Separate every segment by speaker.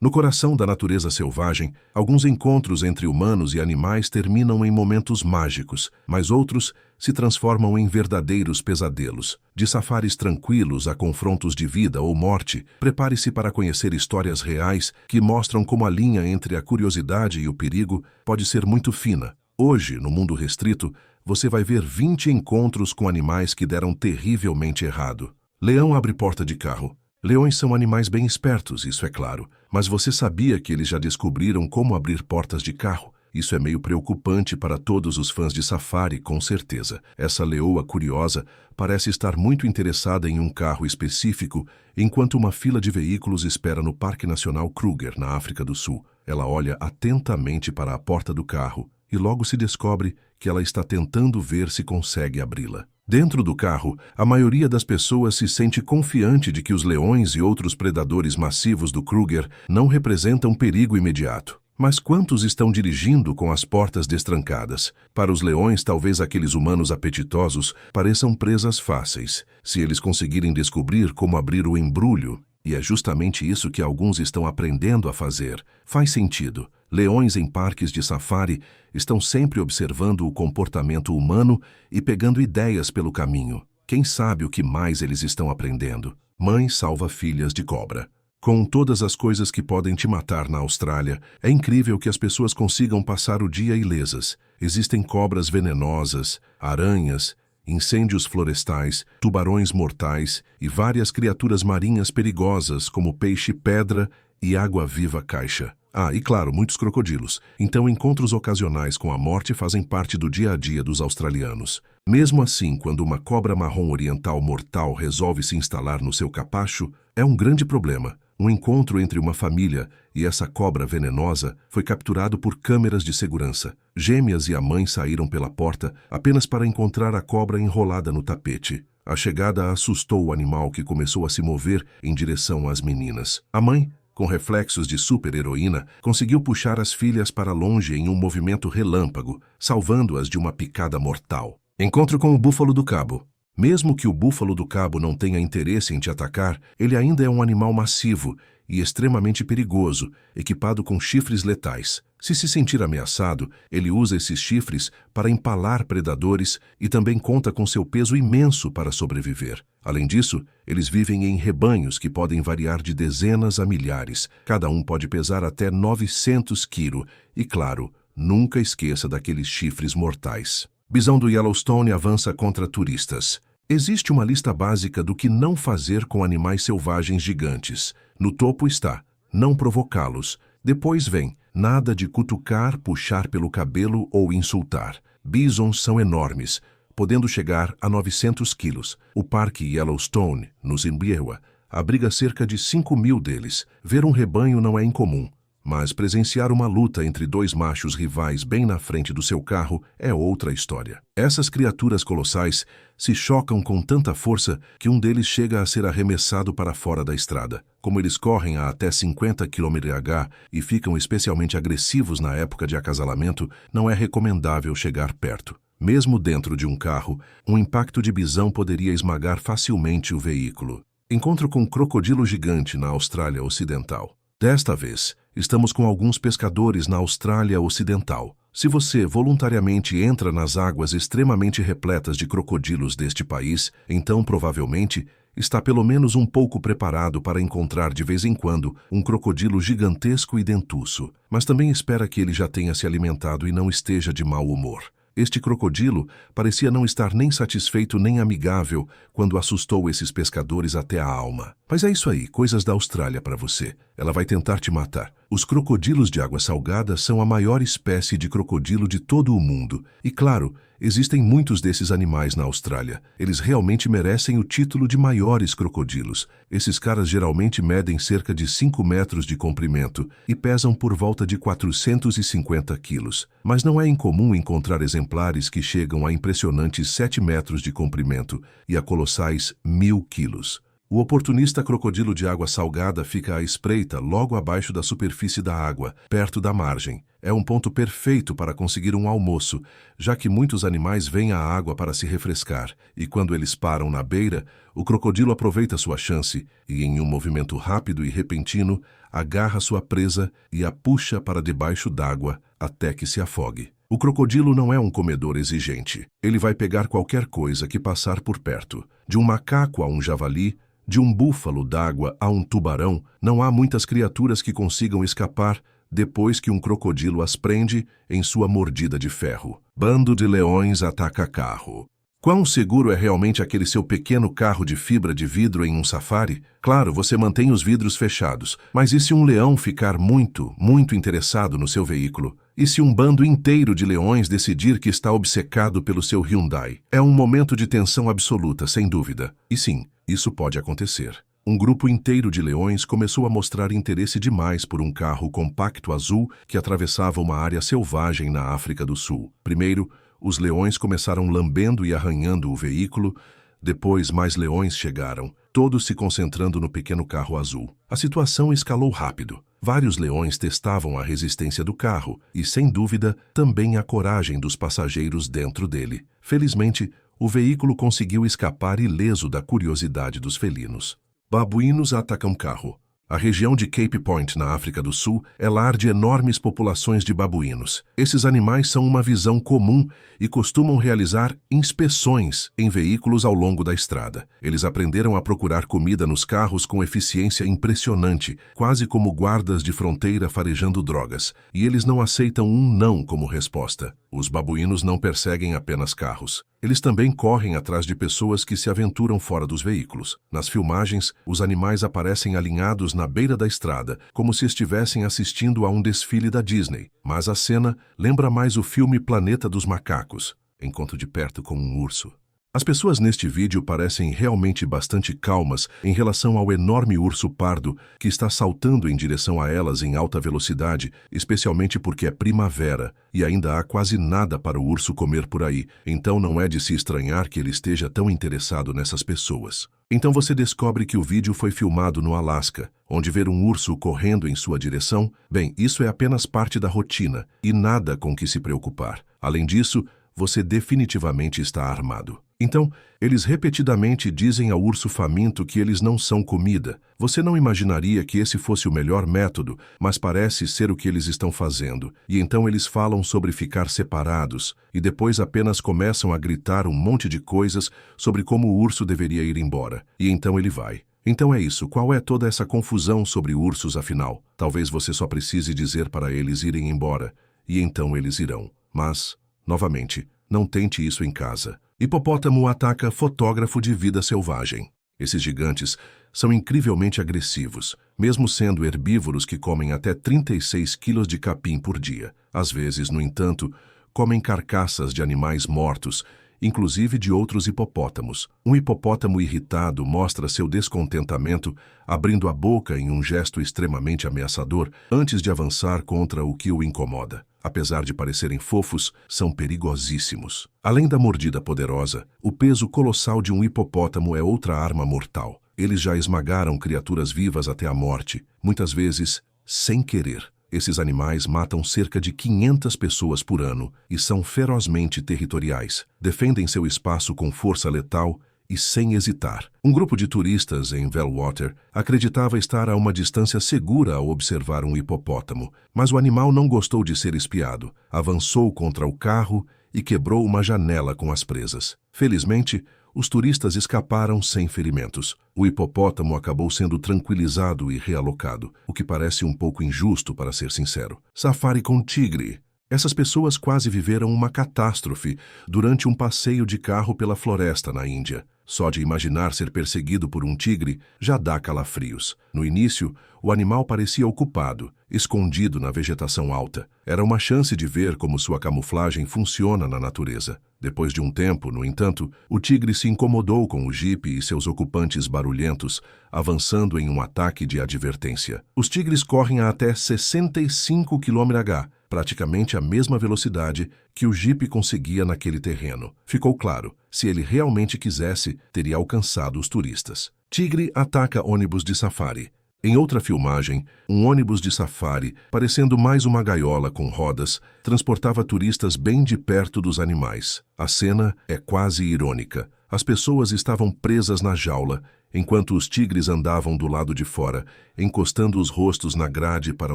Speaker 1: No coração da natureza selvagem, alguns encontros entre humanos e animais terminam em momentos mágicos, mas outros se transformam em verdadeiros pesadelos. De safaris tranquilos a confrontos de vida ou morte, prepare-se para conhecer histórias reais que mostram como a linha entre a curiosidade e o perigo pode ser muito fina. Hoje, no mundo restrito, você vai ver 20 encontros com animais que deram terrivelmente errado. Leão abre porta de carro. Leões são animais bem espertos, isso é claro, mas você sabia que eles já descobriram como abrir portas de carro? Isso é meio preocupante para todos os fãs de safari, com certeza. Essa leoa curiosa parece estar muito interessada em um carro específico, enquanto uma fila de veículos espera no Parque Nacional Kruger, na África do Sul. Ela olha atentamente para a porta do carro e logo se descobre que ela está tentando ver se consegue abri-la. Dentro do carro, a maioria das pessoas se sente confiante de que os leões e outros predadores massivos do Kruger não representam perigo imediato. Mas quantos estão dirigindo com as portas destrancadas? Para os leões, talvez aqueles humanos apetitosos pareçam presas fáceis, se eles conseguirem descobrir como abrir o embrulho. E é justamente isso que alguns estão aprendendo a fazer. Faz sentido. Leões em parques de safari estão sempre observando o comportamento humano e pegando ideias pelo caminho. Quem sabe o que mais eles estão aprendendo? Mãe salva filhas de cobra. Com todas as coisas que podem te matar na Austrália, é incrível que as pessoas consigam passar o dia ilesas. Existem cobras venenosas, aranhas, incêndios florestais, tubarões mortais e várias criaturas marinhas perigosas como peixe-pedra e água-viva caixa. Ah, e claro, muitos crocodilos. Então, encontros ocasionais com a morte fazem parte do dia a dia dos australianos. Mesmo assim, quando uma cobra marrom oriental mortal resolve se instalar no seu capacho, é um grande problema. Um encontro entre uma família e essa cobra venenosa foi capturado por câmeras de segurança. Gêmeas e a mãe saíram pela porta apenas para encontrar a cobra enrolada no tapete. A chegada assustou o animal, que começou a se mover em direção às meninas. A mãe, com reflexos de super-heroína, conseguiu puxar as filhas para longe em um movimento relâmpago, salvando-as de uma picada mortal. Encontro com o búfalo do cabo. Mesmo que o búfalo do cabo não tenha interesse em te atacar, ele ainda é um animal massivo e extremamente perigoso, equipado com chifres letais. Se sentir ameaçado, ele usa esses chifres para empalar predadores e também conta com seu peso imenso para sobreviver. Além disso, eles vivem em rebanhos que podem variar de dezenas a milhares. Cada um pode pesar até 900 quilos e, claro, nunca esqueça daqueles chifres mortais. Bisão do Yellowstone avança contra turistas. Existe uma lista básica do que não fazer com animais selvagens gigantes. No topo está: não provocá-los. Depois vem: nada de cutucar, puxar pelo cabelo ou insultar. Bisons são enormes, podendo chegar a 900 quilos. O Parque Yellowstone, no Zimbabwe, abriga cerca de 5.000 deles. Ver um rebanho não é incomum, mas presenciar uma luta entre dois machos rivais bem na frente do seu carro é outra história. Essas criaturas colossais se chocam com tanta força que um deles chega a ser arremessado para fora da estrada. Como eles correm a até 50 km/h e ficam especialmente agressivos na época de acasalamento, não é recomendável chegar perto. Mesmo dentro de um carro, um impacto de bisão poderia esmagar facilmente o veículo. Encontro com crocodilo gigante na Austrália Ocidental. Desta vez, estamos com alguns pescadores na Austrália Ocidental. Se você voluntariamente entra nas águas extremamente repletas de crocodilos deste país, então provavelmente está pelo menos um pouco preparado para encontrar de vez em quando um crocodilo gigantesco e dentuço, mas também espera que ele já tenha se alimentado e não esteja de mau humor. Este crocodilo parecia não estar nem satisfeito nem amigável quando assustou esses pescadores até a alma. Mas é isso aí, coisas da Austrália para você. Ela vai tentar te matar. Os crocodilos de água salgada são a maior espécie de crocodilo de todo o mundo. E claro, existem muitos desses animais na Austrália. Eles realmente merecem o título de maiores crocodilos. Esses caras geralmente medem cerca de 5 metros de comprimento e pesam por volta de 450 quilos. Mas não é incomum encontrar exemplares que chegam a impressionantes 7 metros de comprimento e a colossais 1.000 quilos. O oportunista crocodilo de água salgada fica à espreita logo abaixo da superfície da água, perto da margem. É um ponto perfeito para conseguir um almoço, já que muitos animais vêm à água para se refrescar, e quando eles param na beira, o crocodilo aproveita sua chance e, em um movimento rápido e repentino, agarra sua presa e a puxa para debaixo d'água até que se afogue. O crocodilo não é um comedor exigente. Ele vai pegar qualquer coisa que passar por perto. De um macaco a um javali, de um búfalo d'água a um tubarão, não há muitas criaturas que consigam escapar depois que um crocodilo as prende em sua mordida de ferro. Bando de leões ataca carro. Quão seguro é realmente aquele seu pequeno carro de fibra de vidro em um safari? Claro, você mantém os vidros fechados, mas e se um leão ficar muito interessado no seu veículo? E se um bando inteiro de leões decidir que está obcecado pelo seu Hyundai? É um momento de tensão absoluta, sem dúvida. E sim, isso pode acontecer. Um grupo inteiro de leões começou a mostrar interesse demais por um carro compacto azul que atravessava uma área selvagem na África do Sul. Primeiro, os leões começaram lambendo e arranhando o veículo. Depois, mais leões chegaram, todos se concentrando no pequeno carro azul. A situação escalou rápido. Vários leões testavam a resistência do carro e, sem dúvida, também a coragem dos passageiros dentro dele. Felizmente, o veículo conseguiu escapar ileso da curiosidade dos felinos. Babuínos atacam carro. A região de Cape Point, na África do Sul, é lar de enormes populações de babuínos. Esses animais são uma visão comum e costumam realizar inspeções em veículos ao longo da estrada. Eles aprenderam a procurar comida nos carros com eficiência impressionante, quase como guardas de fronteira farejando drogas. E eles não aceitam um não como resposta. Os babuínos não perseguem apenas carros. Eles também correm atrás de pessoas que se aventuram fora dos veículos. Nas filmagens, os animais aparecem alinhados na beira da estrada, como se estivessem assistindo a um desfile da Disney. Mas a cena lembra mais o filme Planeta dos Macacos, encontro de perto com um urso. As pessoas neste vídeo parecem realmente bastante calmas em relação ao enorme urso pardo que está saltando em direção a elas em alta velocidade, especialmente porque é primavera e ainda há quase nada para o urso comer por aí, então não é de se estranhar que ele esteja tão interessado nessas pessoas. Então você descobre que o vídeo foi filmado no Alasca, onde ver um urso correndo em sua direção, bem, isso é apenas parte da rotina e nada com que se preocupar. Além disso, você definitivamente está armado. Então, eles repetidamente dizem ao urso faminto que eles não são comida. Você não imaginaria que esse fosse o melhor método, mas parece ser o que eles estão fazendo. E então eles falam sobre ficar separados, e depois apenas começam a gritar um monte de coisas sobre como o urso deveria ir embora. E então ele vai. Então é isso, qual é toda essa confusão sobre ursos afinal? Talvez você só precise dizer para eles irem embora, e então eles irão. Mas, novamente, não tente isso em casa. Hipopótamo ataca fotógrafo de vida selvagem. Esses gigantes são incrivelmente agressivos, mesmo sendo herbívoros que comem até 36 quilos de capim por dia. Às vezes, no entanto, comem carcaças de animais mortos, inclusive de outros hipopótamos. Um hipopótamo irritado mostra seu descontentamento, abrindo a boca em um gesto extremamente ameaçador antes de avançar contra o que o incomoda. Apesar de parecerem fofos, são perigosíssimos. Além da mordida poderosa, o peso colossal de um hipopótamo é outra arma mortal. Eles já esmagaram criaturas vivas até a morte, muitas vezes sem querer. Esses animais matam cerca de 500 pessoas por ano e são ferozmente territoriais. Defendem seu espaço com força letal e sem hesitar. Um grupo de turistas em Bellwater acreditava estar a uma distância segura ao observar um hipopótamo, mas o animal não gostou de ser espiado, avançou contra o carro e quebrou uma janela com as presas. Felizmente, os turistas escaparam sem ferimentos. O hipopótamo acabou sendo tranquilizado e realocado, o que parece um pouco injusto, para ser sincero. Safari com tigre. Essas pessoas quase viveram uma catástrofe durante um passeio de carro pela floresta na Índia. Só de imaginar ser perseguido por um tigre já dá calafrios. No início, o animal parecia ocupado, escondido na vegetação alta. Era uma chance de ver como sua camuflagem funciona na natureza. Depois de um tempo, no entanto, o tigre se incomodou com o jipe e seus ocupantes barulhentos, avançando em um ataque de advertência. Os tigres correm a até 65 km/h, praticamente a mesma velocidade que o jipe conseguia naquele terreno. Ficou claro, se ele realmente quisesse, teria alcançado os turistas. Tigre ataca ônibus de safari. Em outra filmagem, um ônibus de safari, parecendo mais uma gaiola com rodas, transportava turistas bem de perto dos animais. A cena é quase irônica. As pessoas estavam presas na jaula, enquanto os tigres andavam do lado de fora, encostando os rostos na grade para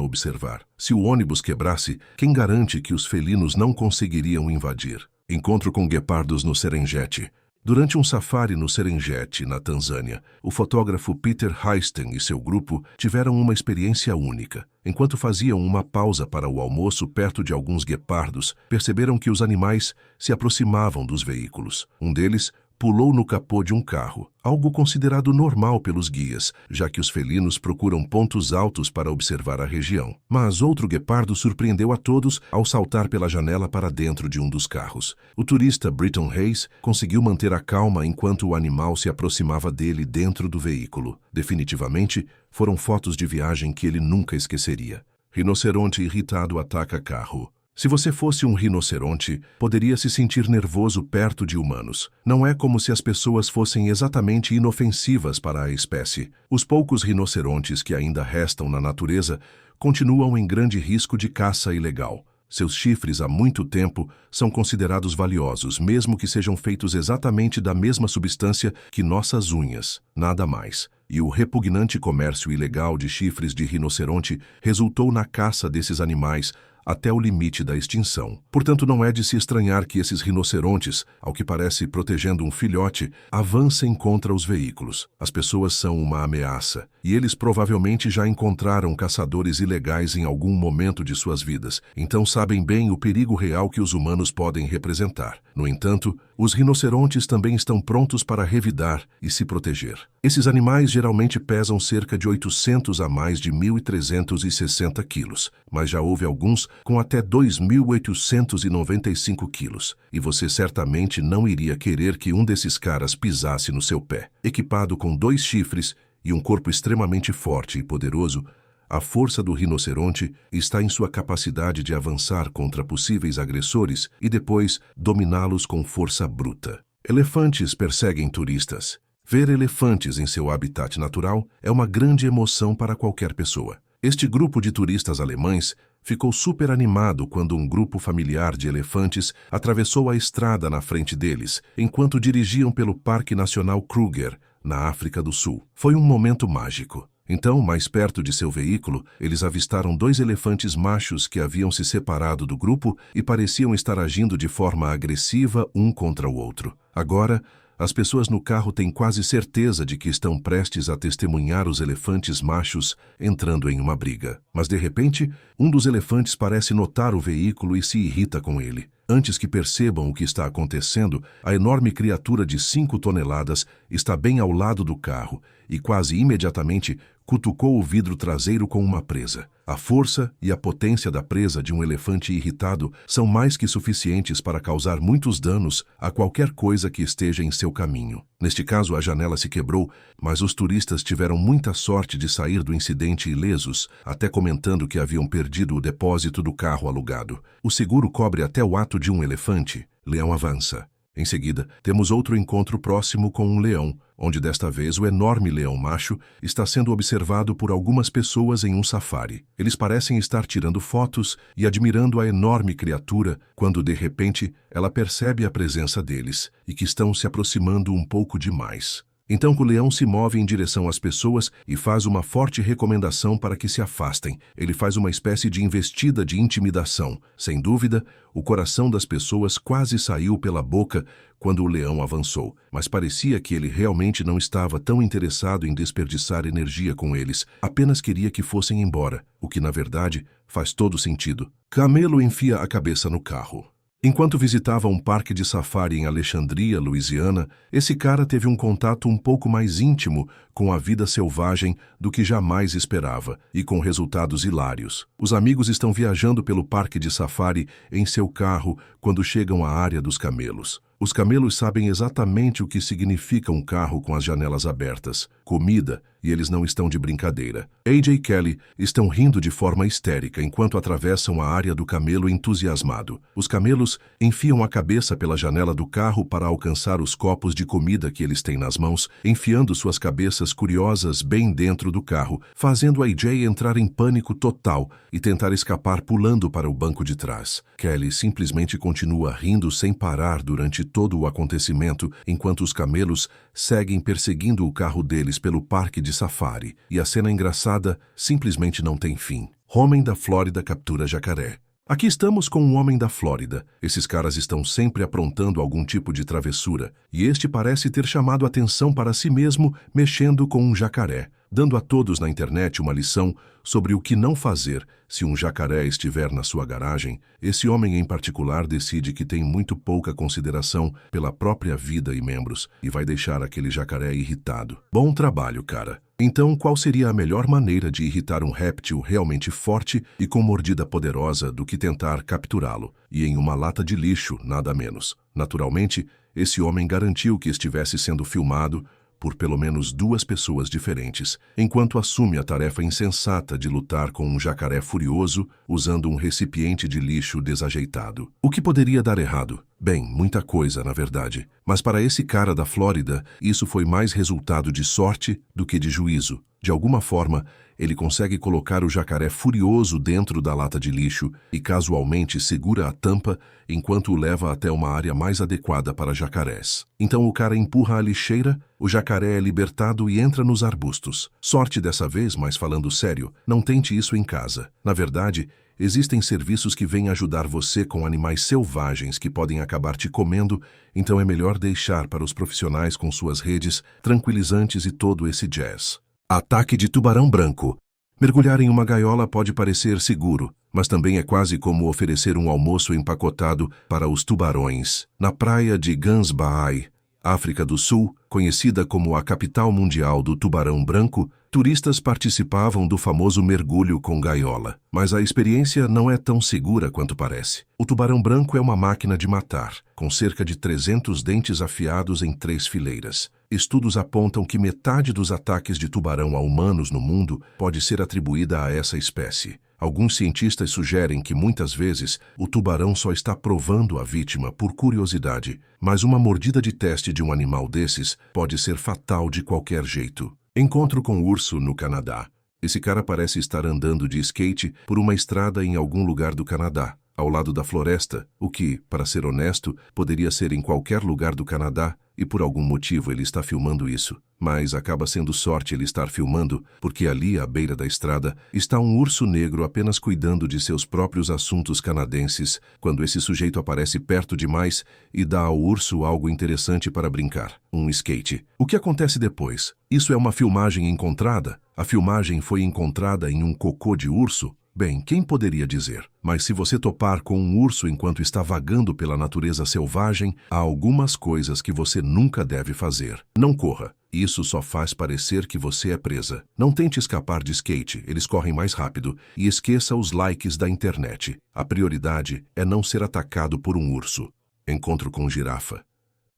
Speaker 1: observar. Se o ônibus quebrasse, quem garante que os felinos não conseguiriam invadir? Encontro com guepardos no Serengeti. Durante um safari no Serengeti, na Tanzânia, o fotógrafo Peter Heisten e seu grupo tiveram uma experiência única. Enquanto faziam uma pausa para o almoço perto de alguns guepardos, perceberam que os animais se aproximavam dos veículos. Um deles pulou no capô de um carro, algo considerado normal pelos guias, já que os felinos procuram pontos altos para observar a região. Mas outro guepardo surpreendeu a todos ao saltar pela janela para dentro de um dos carros. O turista Britton Hayes conseguiu manter a calma enquanto o animal se aproximava dele dentro do veículo. Definitivamente, foram fotos de viagem que ele nunca esqueceria. Rinoceronte irritado ataca carro. Se você fosse um rinoceronte, poderia se sentir nervoso perto de humanos. Não é como se as pessoas fossem exatamente inofensivas para a espécie. Os poucos rinocerontes que ainda restam na natureza continuam em grande risco de caça ilegal. Seus chifres há muito tempo são considerados valiosos, mesmo que sejam feitos exatamente da mesma substância que nossas unhas, nada mais. E o repugnante comércio ilegal de chifres de rinoceronte resultou na caça desses animais até o limite da extinção. Portanto, não é de se estranhar que esses rinocerontes, ao que parece protegendo um filhote, avancem contra os veículos. As pessoas são uma ameaça, e eles provavelmente já encontraram caçadores ilegais em algum momento de suas vidas, então sabem bem o perigo real que os humanos podem representar. No entanto, os rinocerontes também estão prontos para revidar e se proteger. Esses animais geralmente pesam cerca de 800 a mais de 1.360 quilos, mas já houve alguns com até 2.895 quilos, e você certamente não iria querer que um desses caras pisasse no seu pé. Equipado com 2 chifres e um corpo extremamente forte e poderoso, a força do rinoceronte está em sua capacidade de avançar contra possíveis agressores e depois dominá-los com força bruta. Elefantes perseguem turistas. Ver elefantes em seu habitat natural é uma grande emoção para qualquer pessoa. Este grupo de turistas alemães ficou super animado quando um grupo familiar de elefantes atravessou a estrada na frente deles, enquanto dirigiam pelo Parque Nacional Kruger, na África do Sul. Foi um momento mágico. Então, mais perto de seu veículo, eles avistaram 2 elefantes machos que haviam se separado do grupo e pareciam estar agindo de forma agressiva um contra o outro. Agora, as pessoas no carro têm quase certeza de que estão prestes a testemunhar os elefantes machos entrando em uma briga. Mas, de repente, um dos elefantes parece notar o veículo e se irrita com ele. Antes que percebam o que está acontecendo, a enorme criatura de 5 toneladas está bem ao lado do carro e quase imediatamente cutucou o vidro traseiro com uma presa. A força e a potência da presa de um elefante irritado são mais que suficientes para causar muitos danos a qualquer coisa que esteja em seu caminho. Neste caso, a janela se quebrou, mas os turistas tiveram muita sorte de sair do incidente ilesos, até comentando que haviam perdido o depósito do carro alugado. O seguro cobre até o ato de um elefante. Leão avança. Em seguida, temos outro encontro próximo com um leão, onde desta vez o enorme leão macho está sendo observado por algumas pessoas em um safari. Eles parecem estar tirando fotos e admirando a enorme criatura quando, de repente, ela percebe a presença deles e que estão se aproximando um pouco demais. Então o leão se move em direção às pessoas e faz uma forte recomendação para que se afastem. Ele faz uma espécie de investida de intimidação. Sem dúvida, o coração das pessoas quase saiu pela boca quando o leão avançou, mas parecia que ele realmente não estava tão interessado em desperdiçar energia com eles, apenas queria que fossem embora, o que na verdade faz todo sentido. Camelo enfia a cabeça no carro. Enquanto visitava um parque de safari em Alexandria, Louisiana, esse cara teve um contato um pouco mais íntimo com a vida selvagem do que jamais esperava, e com resultados hilários. Os amigos estão viajando pelo parque de safari em seu carro quando chegam à área dos camelos. Os camelos sabem exatamente o que significa um carro com as janelas abertas, comida, e eles não estão de brincadeira. AJ e Kelly estão rindo de forma histérica enquanto atravessam a área do camelo entusiasmado. Os camelos enfiam a cabeça pela janela do carro para alcançar os copos de comida que eles têm nas mãos, enfiando suas cabeças curiosas bem dentro do carro, fazendo AJ entrar em pânico total e tentar escapar pulando para o banco de trás. Kelly simplesmente continua rindo sem parar durante todo o acontecimento, enquanto os camelos seguem perseguindo o carro deles pelo parque de safari, e a cena engraçada simplesmente não tem fim. Homem da Flórida captura jacaré. Aqui estamos com um homem da Flórida. Esses caras estão sempre aprontando algum tipo de travessura, e este parece ter chamado atenção para si mesmo mexendo com um jacaré, dando a todos na internet uma lição sobre o que não fazer se um jacaré estiver na sua garagem. Esse homem em particular decide que tem muito pouca consideração pela própria vida e membros e vai deixar aquele jacaré irritado. Bom trabalho, cara. Então, qual seria a melhor maneira de irritar um réptil realmente forte e com mordida poderosa do que tentar capturá-lo? E em uma lata de lixo, nada menos. Naturalmente, esse homem garantiu que estivesse sendo filmado por pelo menos 2 pessoas diferentes, enquanto assume a tarefa insensata de lutar com um jacaré furioso usando um recipiente de lixo desajeitado. O que poderia dar errado? Bem, muita coisa, na verdade. Mas para esse cara da Flórida, isso foi mais resultado de sorte do que de juízo. De alguma forma, ele consegue colocar o jacaré furioso dentro da lata de lixo e casualmente segura a tampa enquanto o leva até uma área mais adequada para jacarés. Então o cara empurra a lixeira, o jacaré é libertado e entra nos arbustos. Sorte dessa vez, mas falando sério, não tente isso em casa. Na verdade, existem serviços que vêm ajudar você com animais selvagens que podem acabar te comendo, então é melhor deixar para os profissionais com suas redes, tranquilizantes e todo esse jazz. Ataque de tubarão branco. Mergulhar em uma gaiola pode parecer seguro, mas também é quase como oferecer um almoço empacotado para os tubarões. Na praia de Gansbaai, África do Sul, conhecida como a capital mundial do tubarão branco, turistas participavam do famoso mergulho com gaiola. Mas a experiência não é tão segura quanto parece. O tubarão branco é uma máquina de matar, com cerca de 300 dentes afiados em 3 fileiras. Estudos apontam que metade dos ataques de tubarão a humanos no mundo pode ser atribuída a essa espécie. Alguns cientistas sugerem que muitas vezes o tubarão só está provando a vítima por curiosidade, mas uma mordida de teste de um animal desses pode ser fatal de qualquer jeito. Encontro com urso no Canadá. Esse cara parece estar andando de skate por uma estrada em algum lugar do Canadá, ao lado da floresta, o que, para ser honesto, poderia ser em qualquer lugar do Canadá, e por algum motivo ele está filmando isso. Mas acaba sendo sorte ele estar filmando, porque ali, à beira da estrada, está um urso negro apenas cuidando de seus próprios assuntos canadenses, quando esse sujeito aparece perto demais e dá ao urso algo interessante para brincar, um skate. O que acontece depois? Isso é uma filmagem encontrada? A filmagem foi encontrada em um cocô de urso? Bem, quem poderia dizer? Mas se você topar com um urso enquanto está vagando pela natureza selvagem, há algumas coisas que você nunca deve fazer. Não corra. Isso só faz parecer que você é presa. Não tente escapar de skate, eles correm mais rápido. E esqueça os likes da internet. A prioridade é não ser atacado por um urso. Encontro com girafa.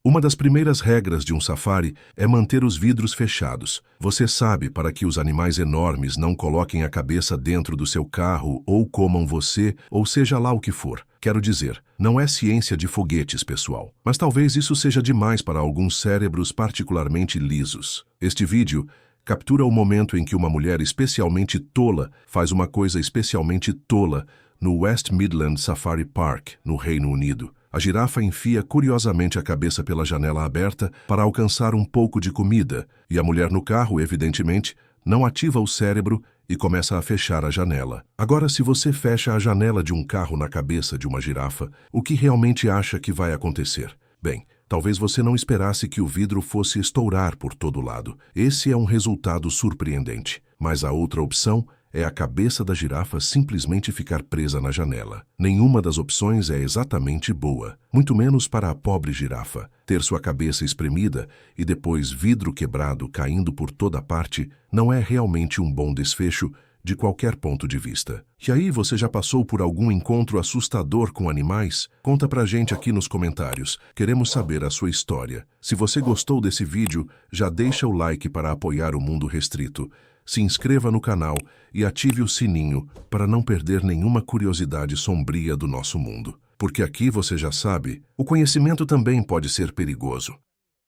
Speaker 1: Uma das primeiras regras de um safari é manter os vidros fechados. Você sabe, para que os animais enormes não coloquem a cabeça dentro do seu carro ou comam você, ou seja lá o que for. Quero dizer, não é ciência de foguetes, pessoal. Mas talvez isso seja demais para alguns cérebros particularmente lisos. Este vídeo captura o momento em que uma mulher especialmente tola faz uma coisa especialmente tola no West Midland Safari Park, no Reino Unido. A girafa enfia curiosamente a cabeça pela janela aberta para alcançar um pouco de comida, e a mulher no carro, evidentemente, não ativa o cérebro e começa a fechar a janela. Agora, se você fecha a janela de um carro na cabeça de uma girafa, o que realmente acha que vai acontecer? Bem, talvez você não esperasse que o vidro fosse estourar por todo lado. Esse é um resultado surpreendente. Mas a outra opção é a cabeça da girafa simplesmente ficar presa na janela. Nenhuma das opções é exatamente boa, muito menos para a pobre girafa. Ter sua cabeça espremida e depois vidro quebrado caindo por toda parte não é realmente um bom desfecho de qualquer ponto de vista. E aí, você já passou por algum encontro assustador com animais? Conta pra gente aqui nos comentários. Queremos saber a sua história. Se você gostou desse vídeo, já deixa o like para apoiar o Mundo Restrito. Se inscreva no canal e ative o sininho para não perder nenhuma curiosidade sombria do nosso mundo. Porque aqui, você já sabe, o conhecimento também pode ser perigoso.